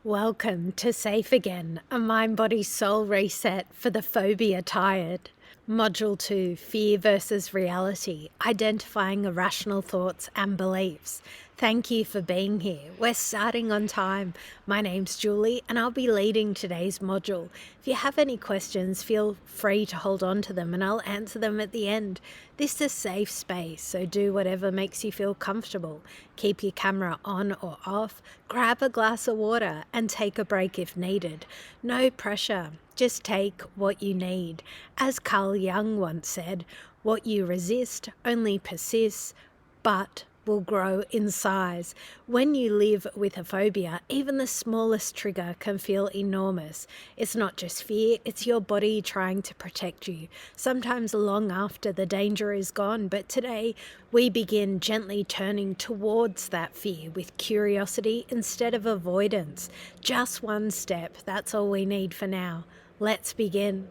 Welcome to Safe Again, a mind-body-soul reset for the phobia tired. Module 2, Fear versus Reality, Identifying Irrational Thoughts and Beliefs. Thank you for being here. We're starting on time. My name's Julie and I'll be leading today's module. If you have any questions, feel free to hold on to them and I'll answer them at the end. This is a safe space, so do whatever makes you feel comfortable. Keep your camera on or off, grab a glass of water and take a break if needed. No pressure. Just take what you need. As Carl Jung once said, what you resist only persists, but will grow in size. When you live with a phobia, even the smallest trigger can feel enormous. It's not just fear, it's your body trying to protect you, sometimes long after the danger is gone. But today, we begin gently turning towards that fear with curiosity instead of avoidance. Just one step, that's all we need for now. Let's begin.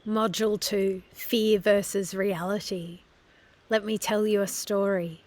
Module 2, Fear versus Reality. Let me tell you a story.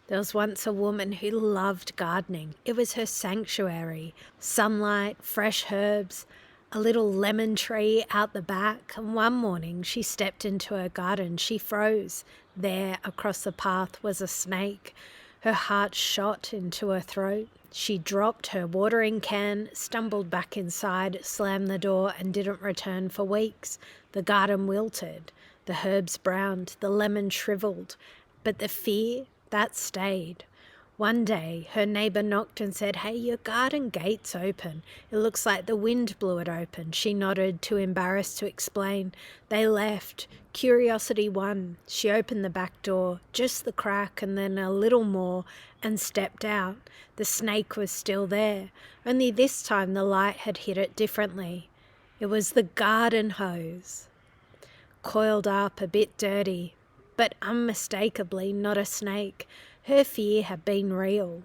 There was once a woman who loved gardening. It was her sanctuary. Sunlight, fresh herbs, a little lemon tree out the back. And one morning she stepped into her garden. She froze. There, across the path, was a snake. Her heart shot into her throat. She dropped her watering can, stumbled back inside, slammed the door, and didn't return for weeks. The garden wilted. The herbs browned. The lemon shriveled. But the fear, that stayed. One day, her neighbour knocked and said, "Hey, your garden gate's open. It looks like the wind blew it open." She nodded, too embarrassed to explain. They left. Curiosity won. She opened the back door, just the crack and then a little more, and stepped out. The snake was still there, only this time the light had hit it differently. It was the garden hose. Coiled up, a bit dirty, but unmistakably not a snake. Her fear had been real.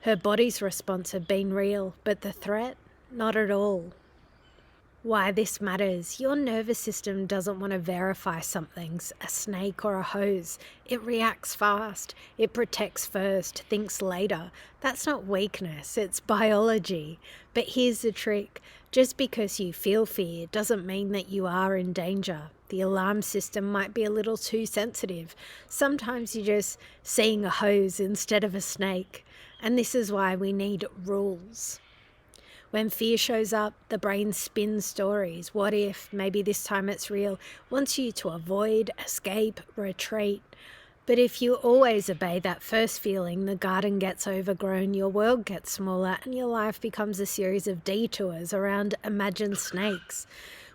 Her body's response had been real, but the threat, not at all. Why this matters: your nervous system doesn't want to verify something's a snake or a hose. It reacts fast. It protects first, thinks later. That's not weakness, it's biology. But here's the trick. Just because you feel fear doesn't mean that you are in danger. The alarm system might be a little too sensitive. Sometimes you're just seeing a hose instead of a snake. And this is why we need rules. When fear shows up, the brain spins stories. What if? Maybe this time it's real. Wants you to avoid, escape, retreat. But if you always obey that first feeling, the garden gets overgrown, your world gets smaller, and your life becomes a series of detours around imagined snakes.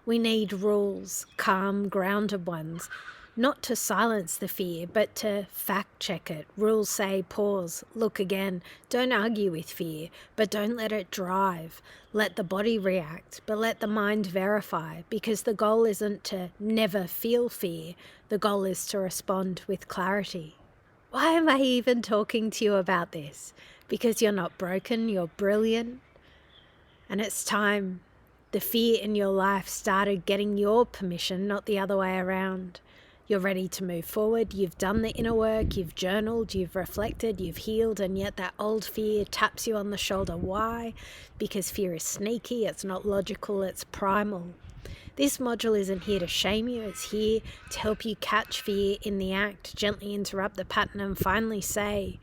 We need rules, calm, grounded ones. Not to silence the fear, but to fact-check it. Rules say pause, look again. Don't argue with fear, but don't let it drive. Let the body react, but let the mind verify, because the goal isn't to never feel fear. The goal is to respond with clarity. Why am I even talking to you about this? Because you're not broken, you're brilliant. And it's time. The fear in your life started getting your permission, not the other way around. You're ready to move forward. You've done the inner work, you've journaled, you've reflected, you've healed, and yet that old fear taps you on the shoulder. Why? Because fear is sneaky, it's not logical, it's primal. This module isn't here to shame you, it's here to help you catch fear in the act, gently interrupt the pattern, and finally say,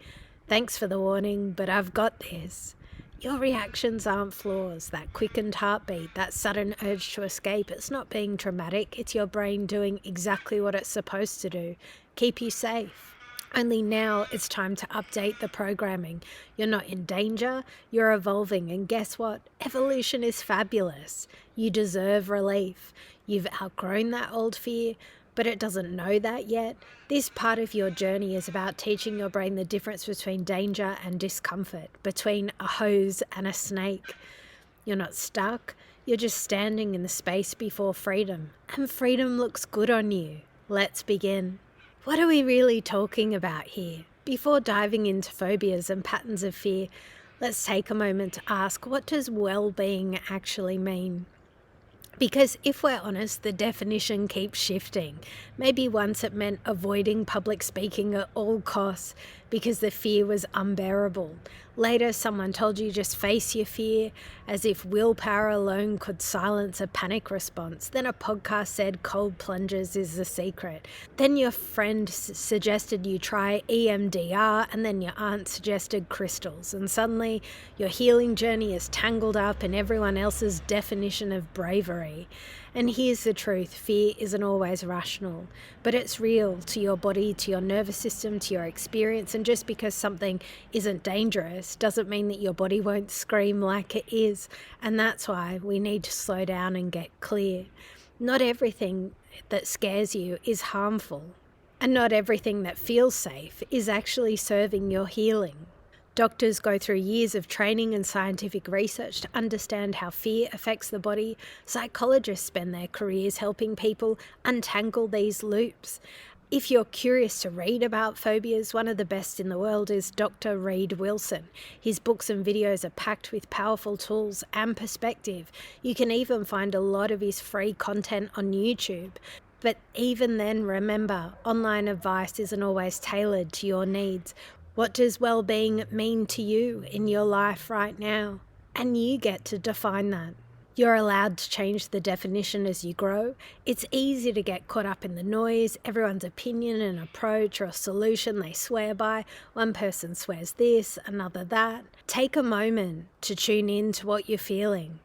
"Thanks for the warning, but I've got this." Your reactions aren't flaws. That quickened heartbeat, that sudden urge to escape, it's not being dramatic. It's your brain doing exactly what it's supposed to do. Keep you safe. Only now it's time to update the programming. You're not in danger, you're evolving. And guess what? Evolution is fabulous. You deserve relief. You've outgrown that old fear, but it doesn't know that yet. This part of your journey is about teaching your brain the difference between danger and discomfort, between a hose and a snake. You're not stuck, you're just standing in the space before freedom. And freedom looks good on you. Let's begin. What are we really talking about here? Before diving into phobias and patterns of fear, let's take a moment to ask, what does well-being actually mean? Because if we're honest, the definition keeps shifting. Maybe once it meant avoiding public speaking at all costs because the fear was unbearable. Later, someone told you just face your fear, as if willpower alone could silence a panic response. Then a podcast said cold plunges is the secret. Then your friend suggested you try EMDR, and then your aunt suggested crystals. And suddenly, your healing journey is tangled up in everyone else's definition of bravery. And here's the truth: fear isn't always rational, but it's real to your body, to your nervous system, to your experience. And just because something isn't dangerous doesn't mean that your body won't scream like it is. And that's why we need to slow down and get clear. Not everything that scares you is harmful, and not everything that feels safe is actually serving your healing. Doctors go through years of training and scientific research to understand how fear affects the body. Psychologists spend their careers helping people untangle these loops. If you're curious to read about phobias, one of the best in the world is Dr. Reed Wilson. His books and videos are packed with powerful tools and perspective. You can even find a lot of his free content on YouTube. But even then, remember, online advice isn't always tailored to your needs. What does well-being mean to you in your life right now? And you get to define that. You're allowed to change the definition as you grow. It's easy to get caught up in the noise, everyone's opinion and approach or solution they swear by. One person swears this, another that. Take a moment to tune in to what you're feeling.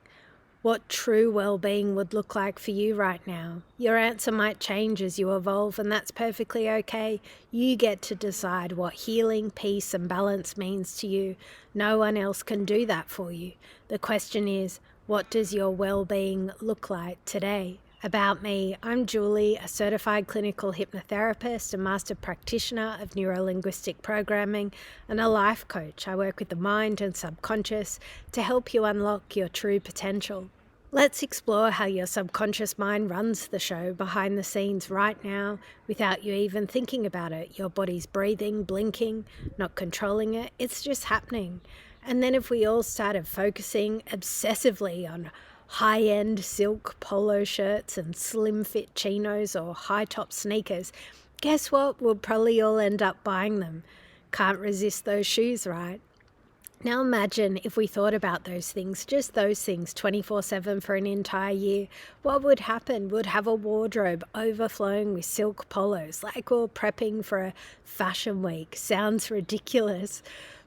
What true well-being would look like for you right now. Your answer might change as you evolve, and that's perfectly okay. You get to decide what healing, peace, and balance means to you. No one else can do that for you. The question is, what does your well-being look like today? About me, I'm Julie, a certified clinical hypnotherapist, a master practitioner of neuro-linguistic programming, and a life coach. I work with the mind and subconscious to help you unlock your true potential. Let's explore how your subconscious mind runs the show behind the scenes right now without you even thinking about it. Your body's breathing, blinking, not controlling it. It's just happening. And then if we all started focusing obsessively on high-end silk polo shirts and slim-fit chinos or high-top sneakers, guess what? We'll probably all end up buying them. Can't resist those shoes, right? Now imagine if we thought about those things, just those things, 24/7 for an entire year. What would happen? We'd have a wardrobe overflowing with silk polos, like we're prepping for a fashion week. Sounds ridiculous,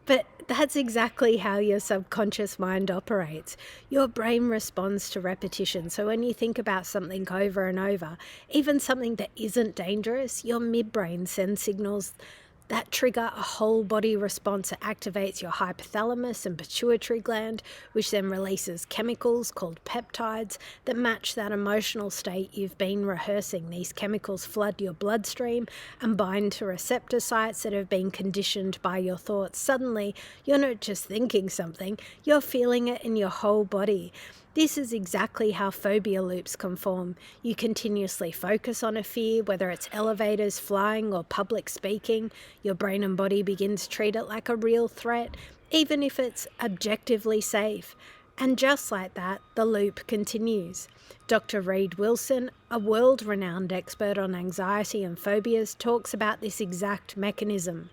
but that's exactly how your subconscious mind operates. Your brain responds to repetition. So when you think about something over and over, even something that isn't dangerous, your midbrain sends signals that trigger a whole body response that activates your hypothalamus and pituitary gland, which then releases chemicals called peptides that match that emotional state you've been rehearsing. These chemicals flood your bloodstream and bind to receptor sites that have been conditioned by your thoughts. Suddenly, you're not just thinking something, you're feeling it in your whole body. This is exactly how phobia loops can form. You continuously focus on a fear, whether it's elevators, flying, or public speaking. Your brain and body begin to treat it like a real threat, even if it's objectively safe. And just like that, the loop continues. Dr. Reed Wilson, a world-renowned expert on anxiety and phobias, talks about this exact mechanism.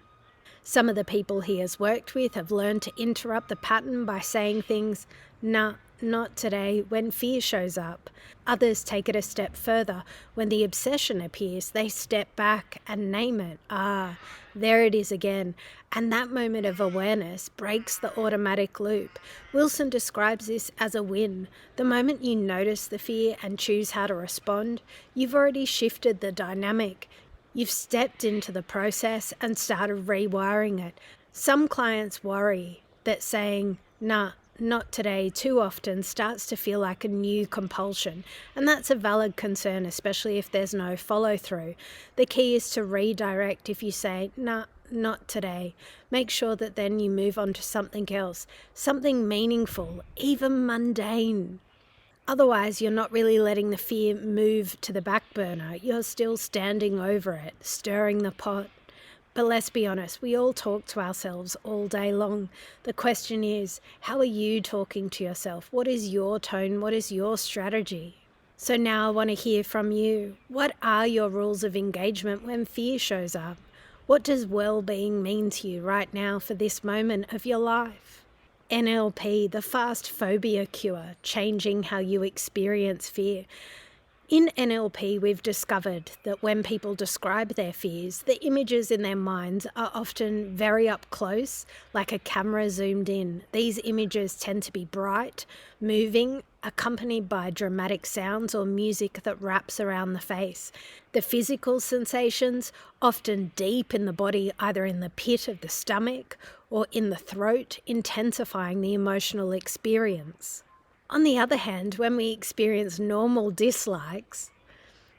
Some of the people he has worked with have learned to interrupt the pattern by saying things, "Nah, not today," when fear shows up. Others take it a step further. When the obsession appears, they step back and name it. There it is again. And that moment of awareness breaks the automatic loop. Wilson describes this as a win. The moment you notice the fear and choose how to respond, you've already shifted the dynamic. You've stepped into the process and started rewiring it. Some clients worry that saying, "Nah, not today," too often starts to feel like a new compulsion. And that's a valid concern, especially if there's no follow-through. The key is to redirect. If you say, "Nah, not today," make sure that then you move on to something else, something meaningful, even mundane. Otherwise, you're not really letting the fear move to the back burner. You're still standing over it, stirring the pot. But let's be honest, we all talk to ourselves all day long. The question is, how are you talking to yourself? What is your tone? What is your strategy? So now I want to hear from you. What are your rules of engagement when fear shows up? What does well-being mean to you right now for this moment of your life? NLP, the fast phobia cure, changing how you experience fear. In NLP, we've discovered that when people describe their fears, the images in their minds are often very up close, like a camera zoomed in. These images tend to be bright, moving, accompanied by dramatic sounds or music that wraps around the face. The physical sensations, often deep in the body, either in the pit of the stomach or in the throat, intensifying the emotional experience. On the other hand, when we experience normal dislikes,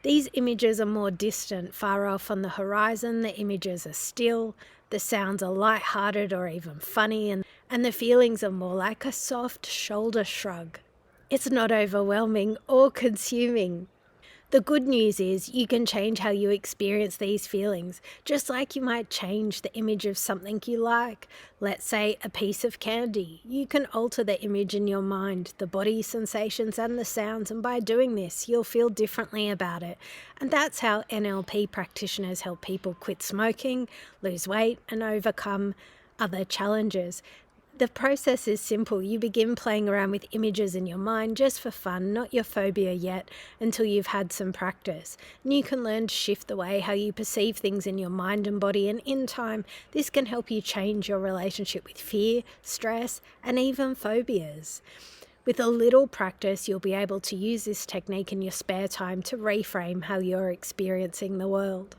these images are more distant, far off on the horizon. The images are still, the sounds are light-hearted or even funny, and the feelings are more like a soft shoulder shrug. It's not overwhelming or consuming. The good news is you can change how you experience these feelings, just like you might change the image of something you like. Let's say a piece of candy. You can alter the image in your mind, the body sensations and the sounds, and by doing this, you'll feel differently about it. And that's how NLP practitioners help people quit smoking, lose weight, and overcome other challenges. The process is simple. You begin playing around with images in your mind just for fun, not your phobia yet, until you've had some practice. And you can learn to shift the way how you perceive things in your mind and body, and in time, this can help you change your relationship with fear, stress, and even phobias. With a little practice, you'll be able to use this technique in your spare time to reframe how you're experiencing the world.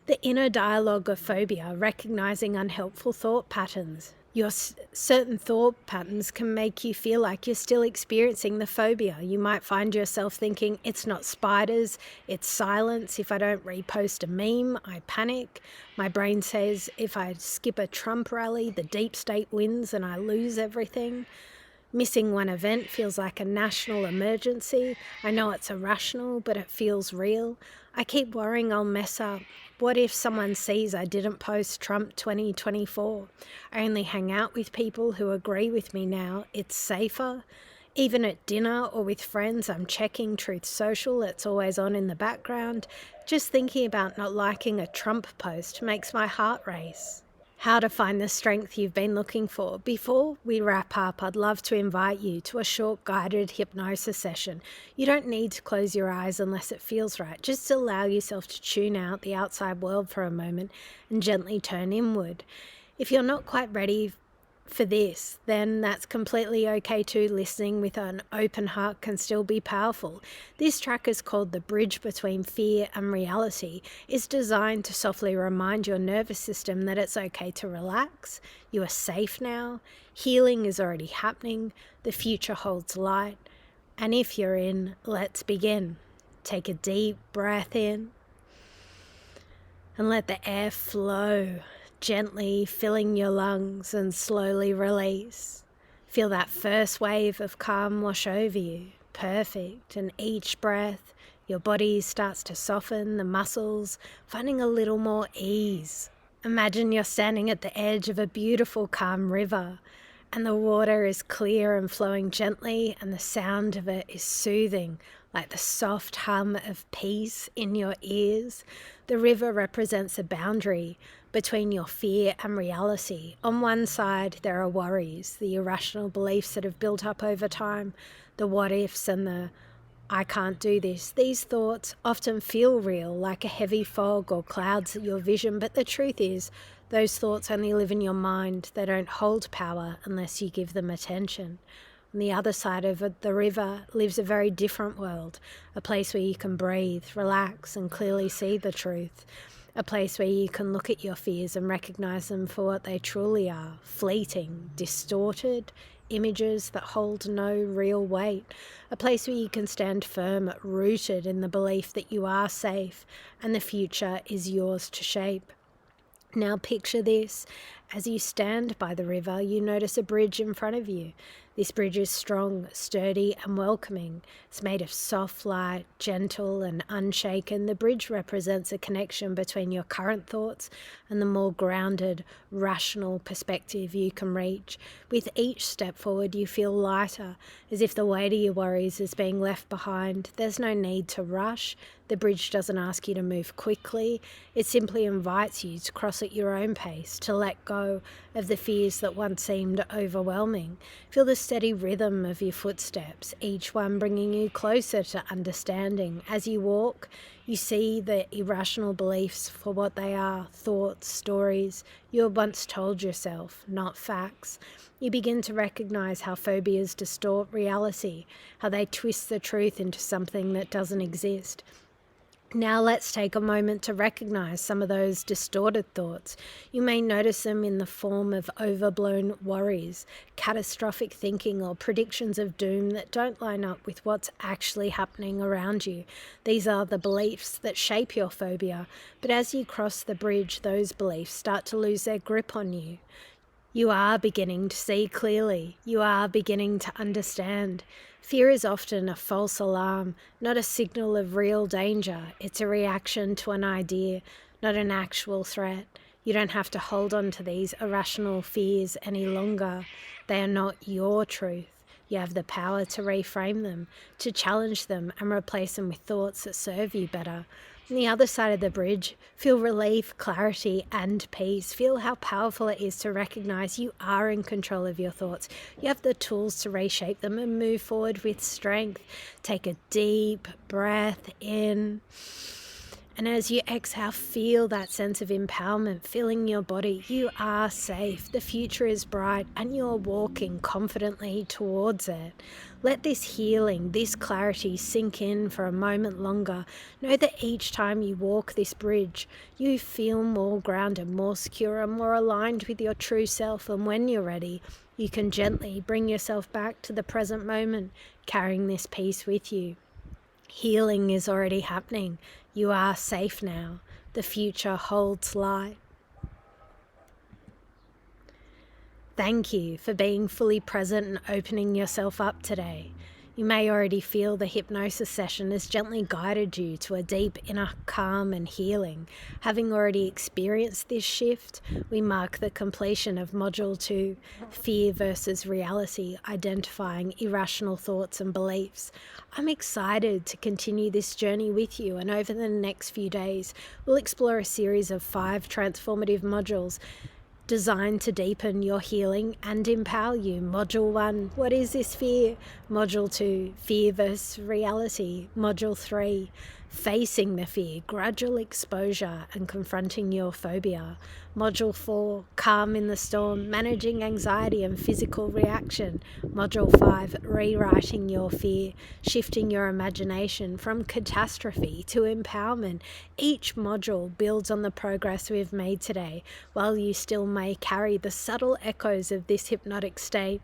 The inner dialogue of phobia, recognizing unhelpful thought patterns. Your certain thought patterns can make you feel like you're still experiencing the phobia. You might find yourself thinking, it's not spiders, it's silence. If I don't repost a meme, I panic. My brain says if I skip a Trump rally, the deep state wins and I lose everything. Missing one event feels like a national emergency. I know it's irrational, but it feels real. I keep worrying I'll mess up. What if someone sees I didn't post Trump 2024? I only hang out with people who agree with me now. It's safer. Even at dinner or with friends, I'm checking Truth Social. It's always on in the background. Just thinking about not liking a Trump post makes my heart race. How to find the strength you've been looking for. Before we wrap up, I'd love to invite you to a short guided hypnosis session. You don't need to close your eyes unless it feels right. Just allow yourself to tune out the outside world for a moment and gently turn inward. If you're not quite ready for this, then that's completely okay too. Listening with an open heart can still be powerful. This track is called The Bridge Between Fear and Reality. It's designed to softly remind your nervous system that it's okay to relax. You are safe now. Healing is already happening. The future holds light. And if you're in, let's begin. Take a deep breath in and let the air flow, gently filling your lungs, and slowly release. Feel that first wave of calm wash over you. Perfect. And each breath, your body starts to soften, the muscles finding a little more ease. Imagine you're standing at the edge of a beautiful, calm river, and the water is clear and flowing gently, and the sound of it is soothing, like the soft hum of peace in your ears. The river represents a boundary between your fear and reality. On one side, there are worries, the irrational beliefs that have built up over time, the what ifs and the I can't do this. These thoughts often feel real, like a heavy fog or clouds at your vision, but the truth is, those thoughts only live in your mind. They don't hold power unless you give them attention. On the other side of the river lives a very different world, a place where you can breathe, relax, and clearly see the truth. A place where you can look at your fears and recognize them for what they truly are, fleeting, distorted images that hold no real weight. A place where you can stand firm, rooted in the belief that you are safe and the future is yours to shape. Now picture this. As you stand by the river, you notice a bridge in front of you. This bridge is strong, sturdy, and welcoming. It's made of soft light, gentle, and unshaken. The bridge represents a connection between your current thoughts and the more grounded, rational perspective you can reach. With each step forward, you feel lighter, as if the weight of your worries is being left behind. There's no need to rush. The bridge doesn't ask you to move quickly. It simply invites you to cross at your own pace, to let go of the fears that once seemed overwhelming. Feel the steady rhythm of your footsteps, each one bringing you closer to understanding. As you walk, you see the irrational beliefs for what they are, thoughts, stories you had once told yourself, not facts. You begin to recognize how phobias distort reality, how they twist the truth into something that doesn't exist. Now let's take a moment to recognize some of those distorted thoughts. You may notice them in the form of overblown worries, catastrophic thinking, or predictions of doom that don't line up with what's actually happening around you. These are the beliefs that shape your phobia, but as you cross the bridge, those beliefs start to lose their grip on you. You are beginning to see clearly. You are beginning to understand. Fear is often a false alarm, not a signal of real danger. It's a reaction to an idea, not an actual threat. You don't have to hold on to these irrational fears any longer. They are not your truth. You have the power to reframe them, to challenge them and replace them with thoughts that serve you better. On the other side of the bridge, feel relief, clarity, and peace. Feel how powerful it is to recognize you are in control of your thoughts. You have the tools to reshape them and move forward with strength. Take a deep breath in. And as you exhale, feel that sense of empowerment filling your body. You are safe. The future is bright and you're walking confidently towards it. Let this healing, this clarity sink in for a moment longer. Know that each time you walk this bridge, you feel more grounded, more secure, and more aligned with your true self. And when you're ready, you can gently bring yourself back to the present moment, carrying this peace with you. Healing is already happening. You are safe now. The future holds light. Thank you for being fully present and opening yourself up today. You may already feel the hypnosis session has gently guided you to a deep inner calm and healing. Having already experienced this shift, we mark the completion of Module 2, Fear versus Reality, Identifying Irrational Thoughts and Beliefs. I'm excited to continue this journey with you, and over the next few days, we'll explore a series of 5 transformative modules designed to deepen your healing and empower you. Module 1, what is this fear? Module 2, fear versus reality. Module 3, facing the fear, gradual exposure and confronting your phobia. Module 4, calm in the storm, managing anxiety and physical reaction. Module 5, rewriting your fear, shifting your imagination from catastrophe to empowerment. Each module builds on the progress we've made today, while you still may carry the subtle echoes of this hypnotic state.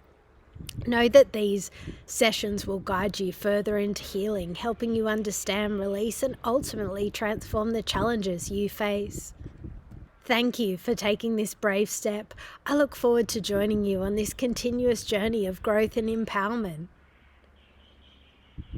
Know that these sessions will guide you further into healing, helping you understand, release, and ultimately transform the challenges you face. Thank you for taking this brave step. I look forward to joining you on this continuous journey of growth and empowerment.